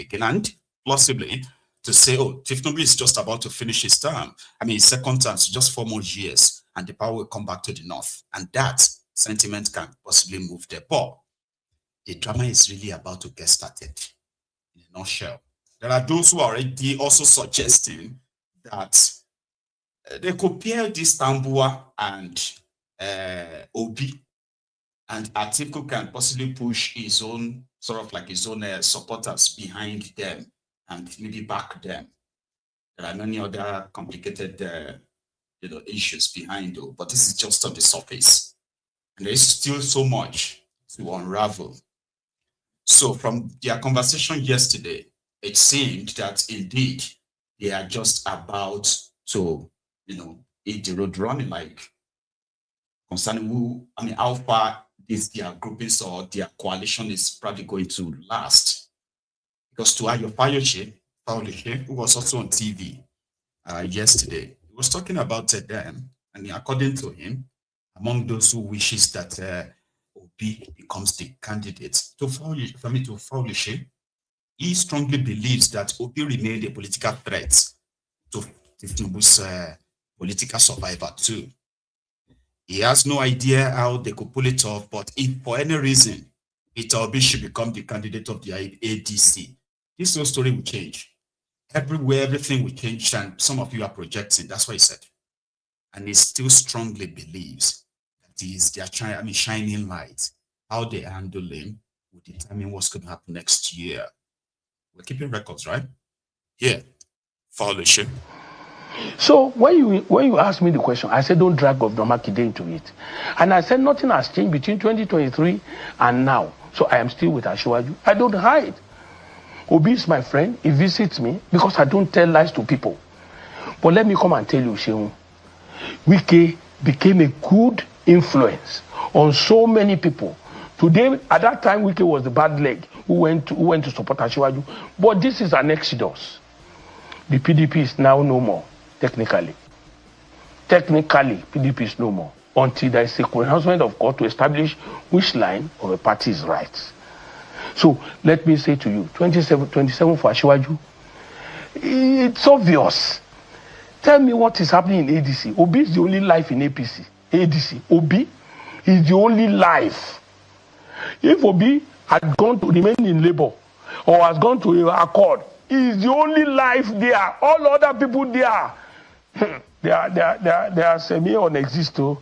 again, and possibly to say, oh, Tinubu is just about to finish his term. I mean, his second term is just 4 more years, and the power will come back to the north. And that sentiment can possibly move the ball. The drama is really about to get started. In a nutshell, there are those who are already also suggesting that they could pair this Tambua and Obi, and Atiku can possibly push his own, sort of like his own supporters behind them and maybe back them. There are many other complicated issues behind it, but this is just on the surface. And there is still so much to unravel. So from their conversation yesterday, it seemed that indeed they are just about to, hit the road running, like concerning how far their groupings or their coalition is probably going to last. Because to Fayose, who was also on TV yesterday, he was talking about them, and according to him, among those who wishes that Obi becomes the candidate to Fayose, he strongly believes that Obi remained a political threat to Tinubu's political survival too. He has no idea how they could pull it off, but if for any reason Peter Obi should become the candidate of the ADC, this whole story will change. Everywhere, everything will change, and some of you are projecting. That's what he said. And he still strongly believes that he is their shining light. How they handle him will determine what's going to happen next year. We're keeping records, right? Yeah. Fayose. So when you asked me the question, I said don't drag Governor Makinde into it. And I said nothing has changed between 2023 and now. So I am still with Asiwaju. I don't hide. Obi is my friend. He visits me because I don't tell lies to people. But let me come and tell you, Sheung, Wike became a good influence on so many people. Today, at that time, Wike was the bad leg who went to support Asiwaju. But this is an exodus. The PDP is now no more, technically. Technically, PDP is no more until there is a pronouncement of court to establish which line of a party is right. So let me say to you, 27 for Asiwaju, it's obvious. Tell me what is happening in ADC. Obi is the only life in APC. ADC. Obi is the only life. If Obi had gone to remain in Labour or has gone to Accord, he is the only life there. All other people there, they are semi-unexistent.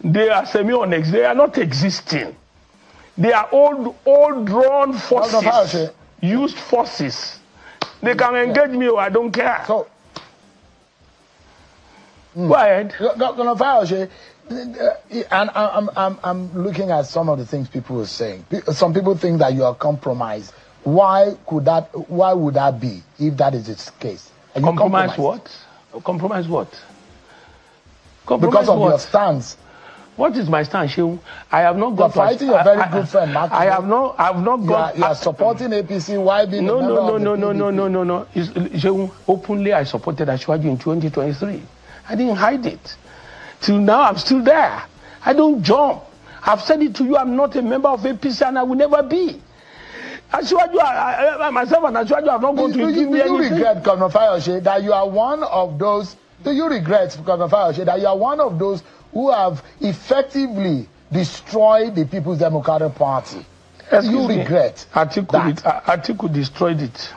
They are semi-unexistent. They are not existing. They are old drawn forces, used forces. They can engage me or I don't care. So, go ahead. And I'm looking at some of the things people are saying. Some people think that you are compromised. Why would that be if that is its case? Compromise what? Compromise what? Compromise because of what? Your stance. What is my stance, Sheung? I have not got fighting your very good friend, Mark. I have not got. You are supporting APC. Why being no. Sheung, openly, I supported Asiwaju in 2023. I didn't hide it. Till now, I'm still there. I don't jump. I've said it to you. I'm not a member of APC, and I will never be. Asiwaju, myself and Asiwaju have not gone to give me anything. Do you regret, Governor Fayose, that you are one of those? Do you regret, Governor Fayose, that you are one of those who have effectively destroyed the People's Democratic Party? Do you regret Atiku destroyed it.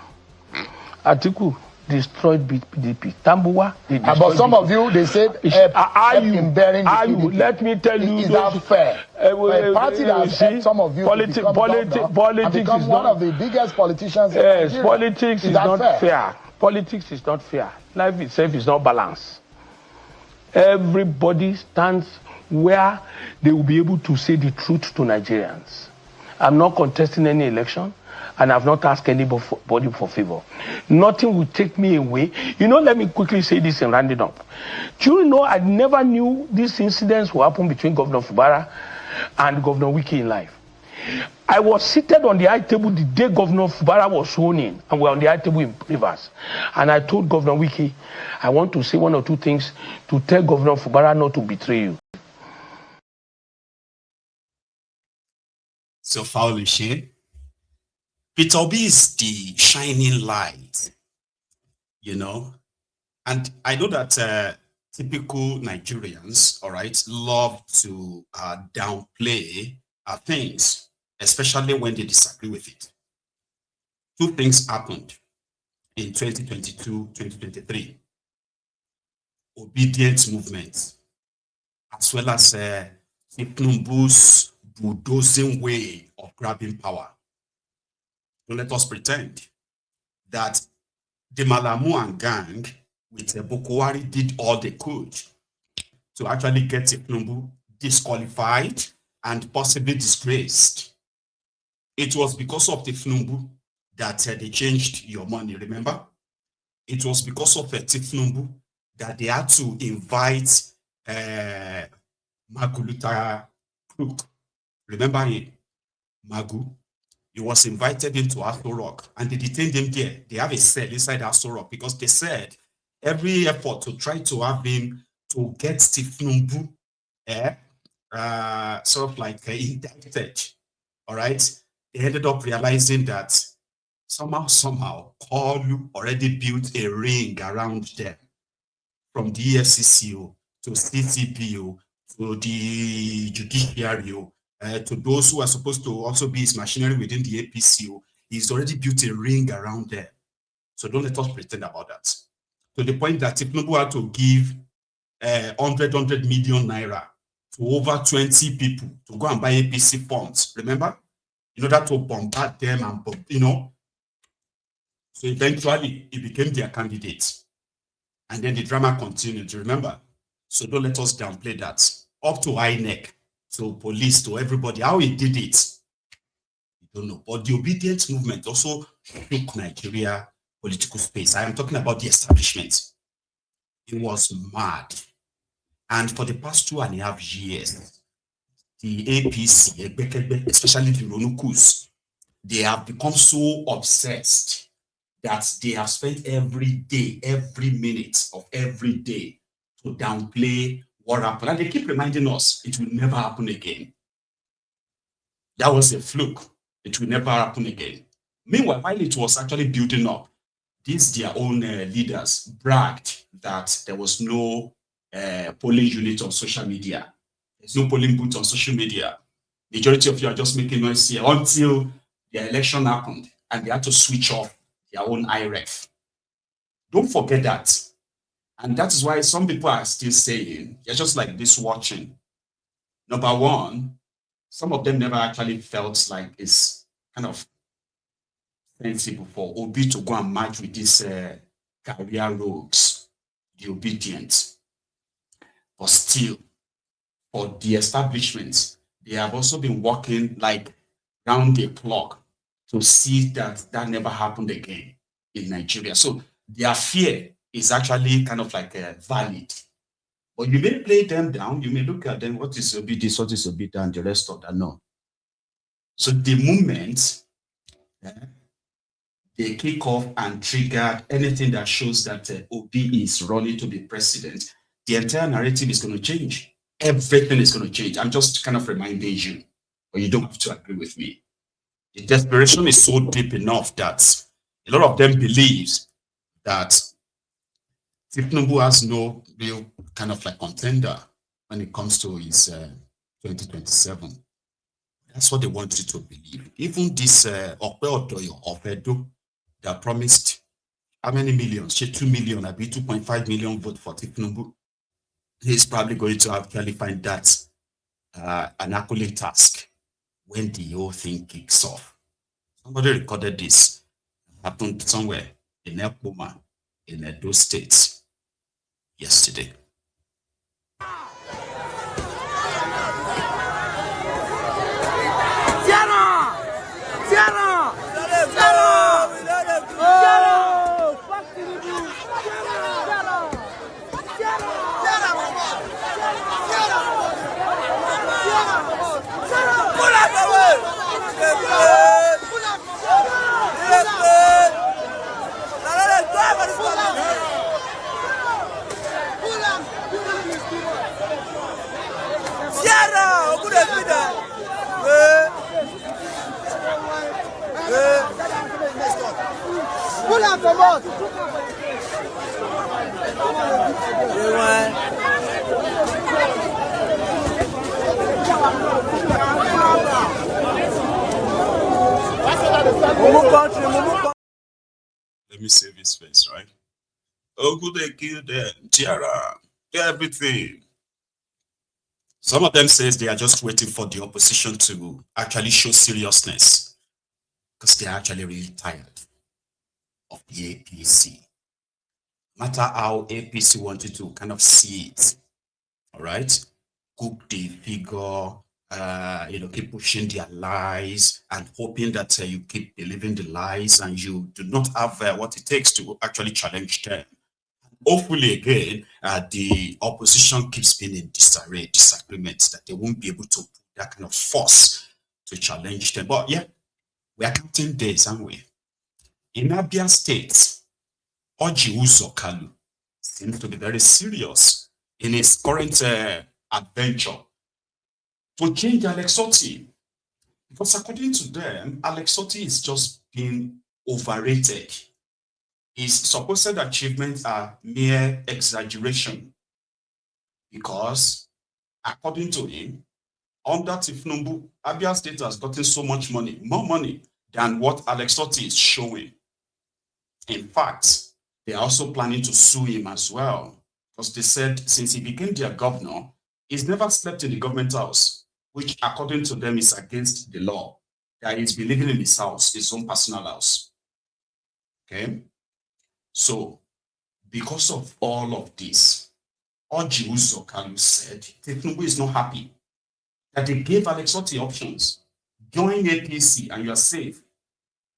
Atiku destroyed PDP. Tambua, but some of you, they said, in bearing the PDP. Let me tell you, is that fair? A party that has helped some of you politics become one of the biggest politicians in Nigeria. Yes, politics is not fair. Politics is not fair. Life itself is not balanced. Everybody stands where they will be able to say the truth to Nigerians. I'm not contesting any election, and I've not asked anybody for favor. Nothing will take me away. Let me quickly say this and round it up. Do you know I never knew these incidents will happen between Governor Fubara and Governor Wike in life. I was seated on the high table the day Governor Fubara was sworn in, and we're on the high table in Rivers. And I told Governor Wike, I want to say one or two things to tell Governor Fubara not to betray you. So Fayose, Peter Obi is the shining light, you know. And I know that typical Nigerians, all right, love to downplay things, especially when they disagree with it. Two things happened in 2022, 2023. Obedient movement, as well as Tinubu's bulldozing way of grabbing power. Don't let us pretend that the Malamu and gang with Boko Haram did all they could to actually get Tinubu disqualified and possibly disgraced. It was because of Tinubu that they changed your money, remember? It was because of Tinubu that they had to invite Maguluta Crook. Remember him? Magu. He was invited into Aso Rock and they detained him there. They have a cell inside Aso Rock because they said every effort to try to have him to get Tinubu sort of like indicted. All right. They ended up realizing that somehow, Kalu already built a ring around them, from the EFCCO to CCPO to the judiciary, to those who are supposed to also be his machinery within the APCO. He's already built a ring around them. So don't let us pretend about that. To the point that Tinubu had to give 100 million naira to over 20 people to go and buy APC funds, remember? In order to bombard them and, you know. So eventually, he became their candidate. And then the drama continued, remember? So don't let us downplay that. Up to INEC, to police, to everybody, how he did it, you don't know. But the obedient movement also shook Nigeria political space. I am talking about the establishment. It was mad. And for the past 2.5 years, the APC, especially the Ronukus, they have become so obsessed that they have spent every day, every minute of every day to downplay what happened. And they keep reminding us it will never happen again. That was a fluke. It will never happen again. Meanwhile, while it was actually building up, these their own leaders bragged that there was no polling unit on social media. There's no polling booth on social media. Majority of you are just making noise here until the election happened and they had to switch off their own IREF. Don't forget that. And that is why some people are still saying, you're just like this watching. Number one, some of them never actually felt like it's kind of sensible for Obi to go and match with these career rogues, the obedient. But still, for the establishment, they have also been working like round the clock to see that that never happened again in Nigeria. So their fear is actually kind of like valid. But you may play them down, you may look at them, what is Obi this, what is Obi that, and the rest of that, no. So the moment they kick off and trigger anything that shows that Obi is running to be president, the entire narrative is going to change. Everything is going to change. I'm just kind of reminding you, but you don't have to agree with me. The desperation is so deep enough that a lot of them believes that Tinubu has no real kind of like contender when it comes to his 2027. That's what they want you to believe. Even this Okpe Odoyo of Edo that promised how many millions? 2 million, I be 2.5 million vote for Tinubu. He's probably going to actually find that an accolade task when the whole thing kicks off. Somebody recorded this. It happened somewhere in Ekpoma, in Edo State, yesterday. Let me save his face, right? Oh, good, they killed them. Tiara, everything. Some of them says they are just waiting for the opposition to actually show seriousness because they are actually really tired of the APC. No matter how APC wanted to kind of see it, all right? Cook the figure, keep pushing their lies and hoping that you keep believing the lies and you do not have what it takes to actually challenge them. Hopefully, again, the opposition keeps being in disarray, disagreements, that they won't be able to put that kind of force to challenge them. But yeah, we are counting days, aren't we? In Abia State, Otti Kalu seems to be very serious in his current adventure to change Alex Otti. Because according to them, Alex Otti is just being overrated. His supposed achievements are mere exaggeration. Because according to him, under Tifnumbu, Abia State has gotten so much money, more money than what Alex Otti is showing. In fact, they are also planning to sue him as well. Because they said since he became their governor, he's never slept in the government house, which according to them is against the law. That he's been living in his house, his own personal house. Okay? So, because of all of this, Otti Kalu said Tifnumbu is not happy that they gave Alex Otti options. Join APC and you are safe.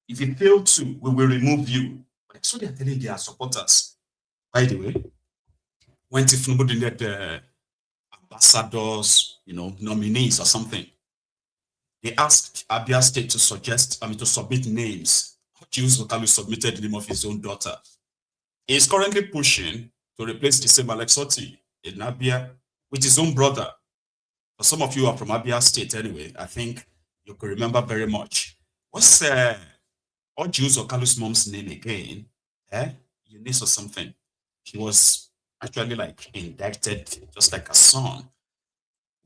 If you fail to, we will remove you. But so they are telling their supporters. By the way, when Tifnumbu didn't ambassadors, nominees or something, they asked Abia State to to submit names. Otti Kalu submitted the name of his own daughter. He is currently pushing to replace the same Alex Otti in Abia with his own brother. For some of you are from Abia State anyway, I think you could remember very much. What's Otti Kalu's mom's name again? Eunice or something. She was actually like indicted just like a son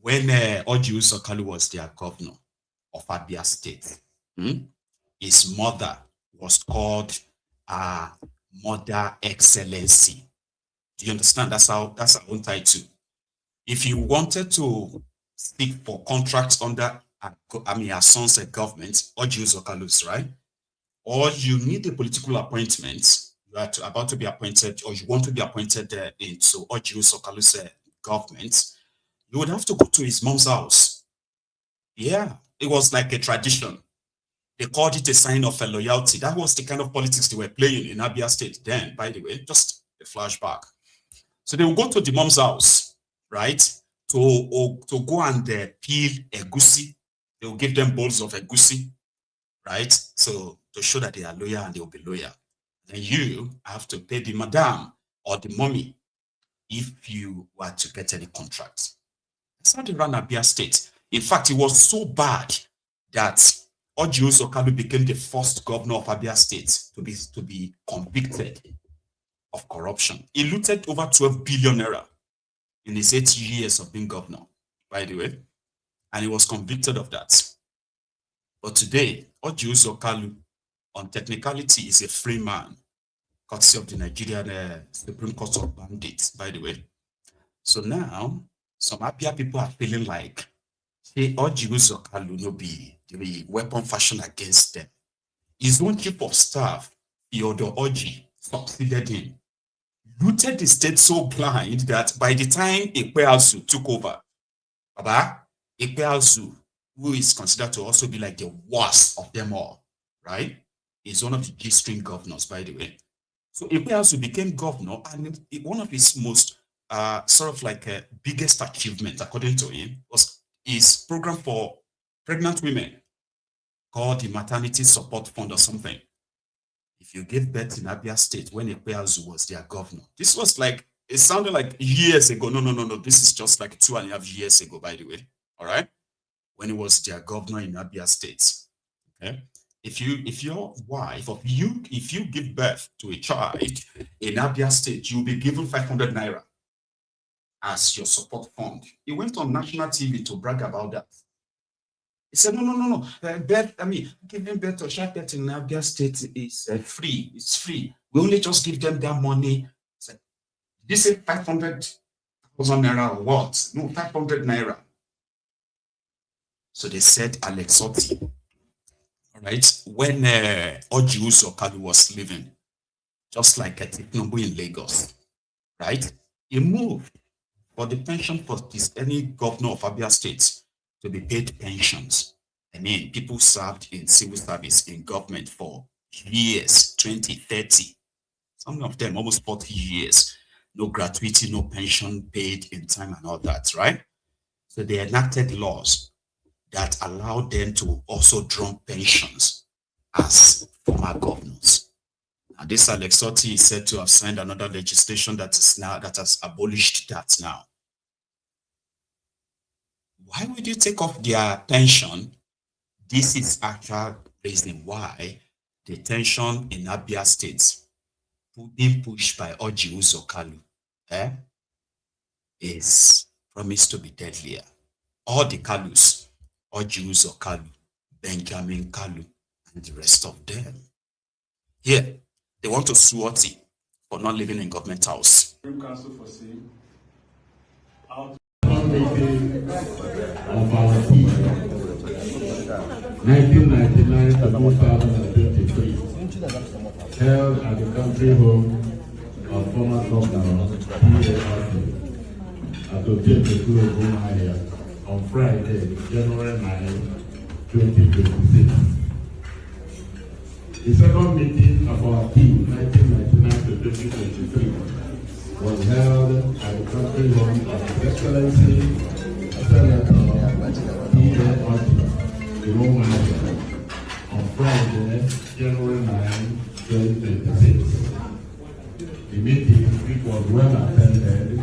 when Otti Kalu was their governor of Abia State. His mother was called Mother Excellency. Do you understand? That's our own title. If you wanted to seek for contracts under our son's government, Otti Kalu's, right? Or you need a political appointment, you are about to be appointed, or you want to be appointed into Otti Kalu's government, you would have to go to his mom's house. Yeah, it was like a tradition. They called it a sign of loyalty. That was the kind of politics they were playing in Abia State then, by the way, just a flashback. So they will go to the mom's house, right, to go and peel egusi. They will give them bowls of egusi, right, so to show that they are loyal and they will be loyal. Then you have to pay the madam or the mommy if you were to get any contract. That's how they ran Abia State. In fact, it was so bad that Otti Kalu became the first governor of Abia State to be convicted of corruption. He looted over 12 billion naira in his 8 years of being governor, by the way, and he was convicted of that. But today, Otti Kalu, on technicality, is a free man, courtesy of the Nigerian Supreme Court of Bandits, by the way. So now, some Abia people are feeling like, hey, Otti Kalu no be the weapon fashion against them. His own chief of staff, Theodore Oji, succeeded him, looted the state so blind that by the time Ikpeazu took over, Ikpeazu, who is considered to also be like the worst of them all, right, is one of the G-string governors, by the way. So Ikpeazu became governor, and one of his most biggest achievement, according to him, was his program for pregnant women called the Maternity Support Fund or something. If you gave birth in Abia State when Ikpeazu was their governor, this was like, it sounded like years ago. No. This is just like 2.5 years ago, by the way. All right. When he was their governor in Abia State. Okay. if your wife or if you give birth to a child in Abia State, you'll be given 500 naira as your support fund. He went on national TV to brag about that. He said, no. Giving birth to child birth in Abia State is free. It's free. We only just give them that money. Said, did you say 500,000 naira or what? No, 500 naira. So they said Alex Otti, all right, when Otti Kalu was living, just like at Tinubu in Lagos, right? He moved for the pension for any governor of Abia State to be paid pensions. I mean, people served in civil service in government for years, 20, 30, some of them almost 40 years. No gratuity, no pension paid in time and all that, right? So they enacted laws that allowed them to also draw pensions as former governors. And this Alex Otti is said to have signed another legislation that has abolished that now. Why would you take off their pension? This is actual reason why the tension in Abia State being pushed by Otti Kalu is promised to be deadlier. All the Kalus, Otti Kalu, Benjamin Kalu, and the rest of them. Here, they want to sue Otti for not living in government house. Council for sale. Of our team, 1999 to 2023, held at the country home of former governor P.A. Otti at Otti on Friday, January 9, 2026. The second meeting of our team, 1999 to 2023, was held at the country home of His Excellency Senator P.A. Otti on Friday, January 9, 2026. The meeting, which was well attended,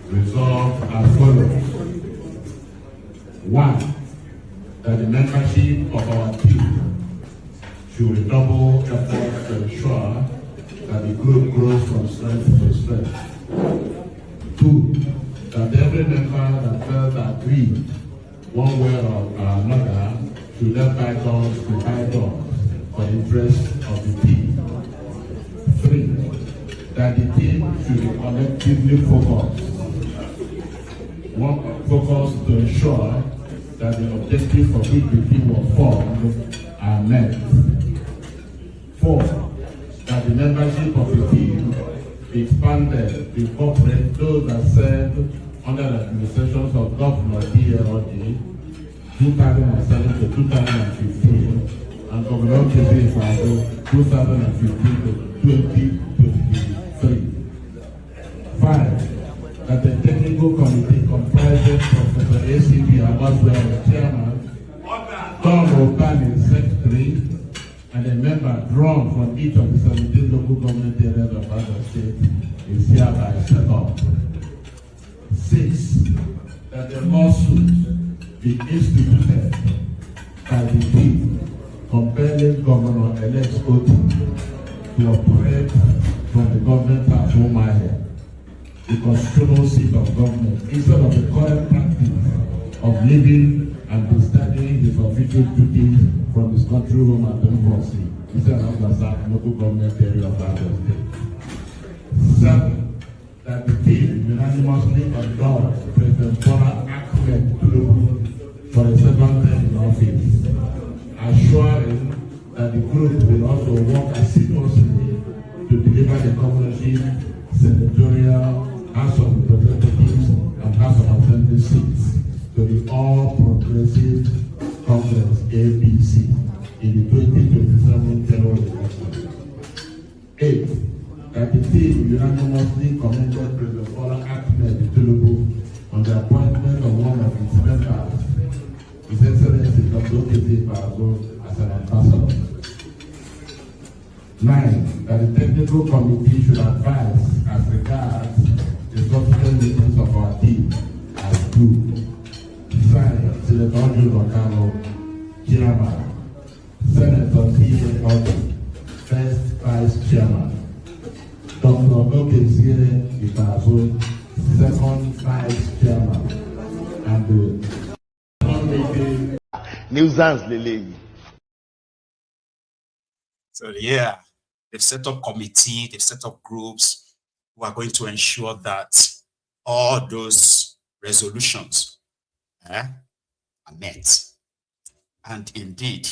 resolved as follows. 1. That the membership of our team should redouble efforts to ensure that the group grows from strength to strength. 2. That every member that felt aggrieved one way or another should let bygones be bygones for the interest of the team. 3. That the team should be collectively focused. Focused to ensure that the objectives for which the team was formed are met. 4. That the membership of the team be expanded to incorporate those that served under the administrations of Governor P.A. Otti 2007 to 2015 and Governor P.A. 2015 to 2023. 5. That the technical committee comprises Professor A.C.B. Abaswell, Chairman, Tom Obani, Secretary, and a member drawn from each of the 17 local government areas of Abia State is hereby set up. 6. That the lawsuit be instituted by the team compelling Governor-elect Otti to operate from the government house Maiyegun, the constitutional seat of government, instead of the current practice of living and discharging his official duties from his country home at the embassy, instead of the local government area of Abia State. 7. That the team unanimously endorsed President Bola Ahmed Tinubu for a second term in office, assuring that the group will also work assiduously to deliver the governorship, senatorial, House of Representatives, and House of Assembly seats to the All Progressive Congress ADC in the 2027 general election. 8. That the team unanimously commended President Bola Ahmed Tinubu on the appointment of one of its members, His Excellency Dr. as an ambassador. 9. That the technical committee should advise as regards the subsequent meetings of our team as due. Signed, Senator Kalu, Chairman. Senator T.A. Otti, first vice chairman. Dr. Okezie Itazo, second vice chairman. And the nuisance lele. So yeah, they've set up committee, they've set up groups who are going to ensure that all those resolutions are met. And indeed,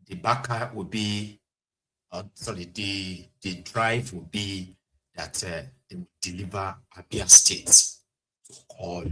the backer will be, the drive will be that they will deliver Abia State to all